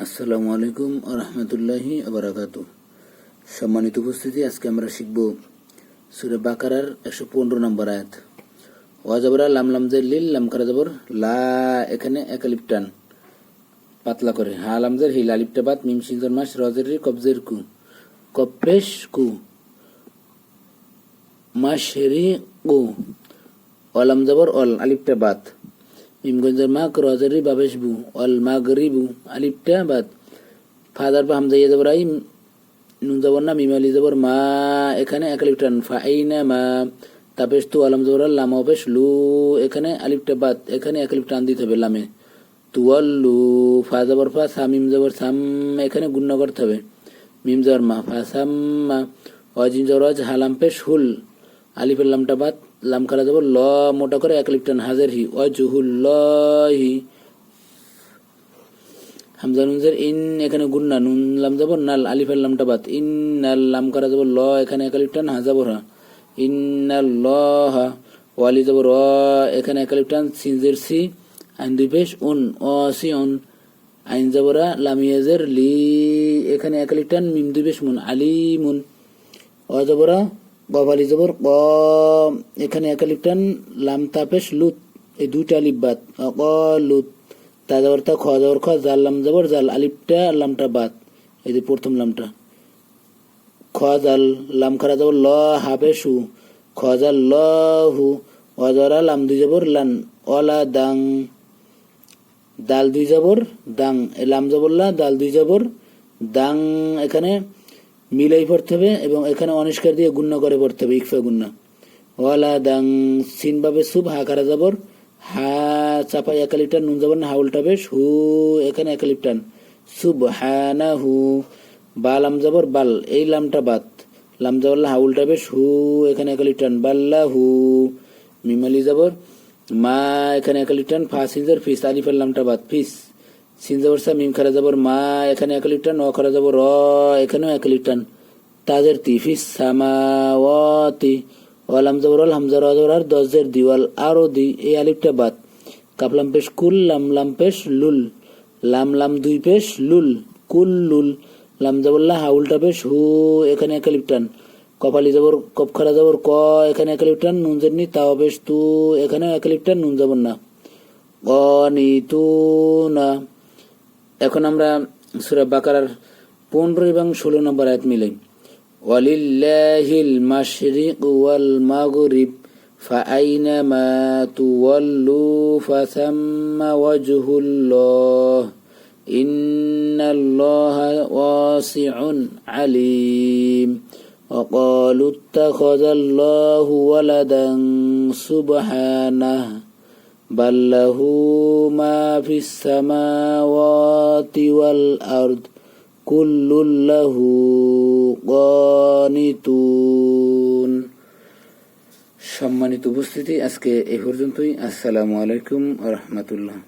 আসসালামু আলাইকুম ওয়া রাহমাতুল্লাহি ওয়া বারাকাতুহু। সম্মানিত উপস্থিতি, আজকে আমরা শিখব সূরা বাকারার 115 নম্বর আয়াত। ওয়া জাবরা লাম লাম জের লিল, লাম খারা জবর লা, এখানে এক আলিফ টান পাতলা করে, হা লাম জের হিল, আলিফটা বাত, মিম শিন জের মাস, র জের রি, কফ জের কু, কফ পেশ কু, মাশরি কু, ওয়ালাম জবর অল, আলিফটা বাত, মিম গঞ্জের মাক, র জের রি, বাবেশ বু, অল মাগরিবু, আলিফটা বাত, ফাদার বা হামজা ইয়া জবর আই, নুন জবর না, মিম আলি জবর মা, এখানে এক আলিফ টান, ফাইনা মা, তাপেশ তু, আলাম জবর আল, লাম অপেশ লু, এখানে আলিফটা বাত, এখানে এক আলিফ টান দিতে হবে লামে, তুয়াল্লু, ফা জবর ফা, সা মিম জবর সাম, এখানে গুণ্য করতে হবে, মিম জবর মা, ফা সাম মা, অজিম জবর অজ, হালাম পেশ হুল, আলিফের লামটা বাত, লাম খারা জবর ল, মোটা করে এক আলিফ টান, হাজের হি, অজহুল্লাহি, হামজা নুন জের ইন, এখানে গুন্না, নুন লাম জবর নাল, আলিফের লামটা বাত, ইন নাল, লাম করা জবর ল, এখানে এক আলিফ টান, হা জবর হা, ইন্নাল্লাহা, ওয়ালি জবর অ, এখানে এক আলিফ টান, সিন জের সি, আইন দুই পেশ উন, অ সি অন, আইন জবরা লাম ইয়াজের লি, এখানে এক আলিফ টান, মিম দুই পেশ মুন, আলিমুন, অ জবরা গফ আলি জবর ক, এখানে এক আলিফ টান, লাম তাপেশ লুত, এই দুইটা আলিফ বাত, ক লুত, তা জবর তা, খ জবর খ, জাল লাম জবর জাল, আলিফটা লামটা বাত, এই যে প্রথম লামটা, খ জাল, লাম খারা জবর ল, হাবে সু, খ জাল ল হু, অজরা লাম দুই জবর লান, অলা দাং, দাল দুই জবর দাং, লাম জবর লা, দাল দুই জবর দাং, এখানে মিলাই পড়তে হবে এবং এখানে অনিষ্কার দিয়ে গুণ্য করে পড়তে হবে, ইকফা গুণ্য, ওয়ালা দাং, সিন বাবে সুব, হা খারা জবর হা, চাপা এক আলিফ টান, নুন জবর না, হা উল্টা বেশ হু, এখানে এক আলিফ টান, সুবহানাহু, বা লাম জবর বাল, এই লামটা বাত, লাম জবর হা উল্টা বেশ হু, এখানে এক আলিফ টান, বাল্লাহু, মিম আলি জবর মা, এখানে এক আলিফ টান, ফা সিন জের ফিস, আলিফের লামটা বাত, ফিস, সিন জবর সা, মিম খারা জবর মা, এখানে এক আলিফ টান, অ খারা জবর র, এখানেও এক আলিফ টান, তাদের তি, ফিস সামাওয়াতি, ওয়ালাম জবর আল, হামজা র জবর আর, দজের দিওয়াল আরো দি, এই আলিফটা বাত, কাপ লাম পেশ কুল, লাম লাম পেশ লুল, লাম লাম দুই পেশ লুল, কুল লুল, লাম জবরলা, হা উল্টা পেশ হু, এখানে এক আলিফ টান, কপালি জবর কপ খারা জবর ক, এখানে এক আলিফ টান, নুন জের নি, তাও পেশ তু, এখানে এক আলিফ টান, নুন জবর না, না। এখন আমরা সূরা বাকারার 15 এবং 16 নম্বর আয়াত মিলাই। ওয়ালিল্লাহিল মাশরিক ওয়াল মাগরিব ফাআইনামা তুওয়াল্লু ফাসাম্মা ওয়াজহুল্লাহ ইন্নাল্লাহা ওয়াসিউন আলিম। وقالوا اتخذ الله ولدا سبحانه بل له ما في السماوات والأرض كل له قانتون। সম্মানিত উপস্থিতি, আজকে এই পর্যন্তই। আসসালামু আলাইকুম ওয়া রাহমাতুল্লাহ।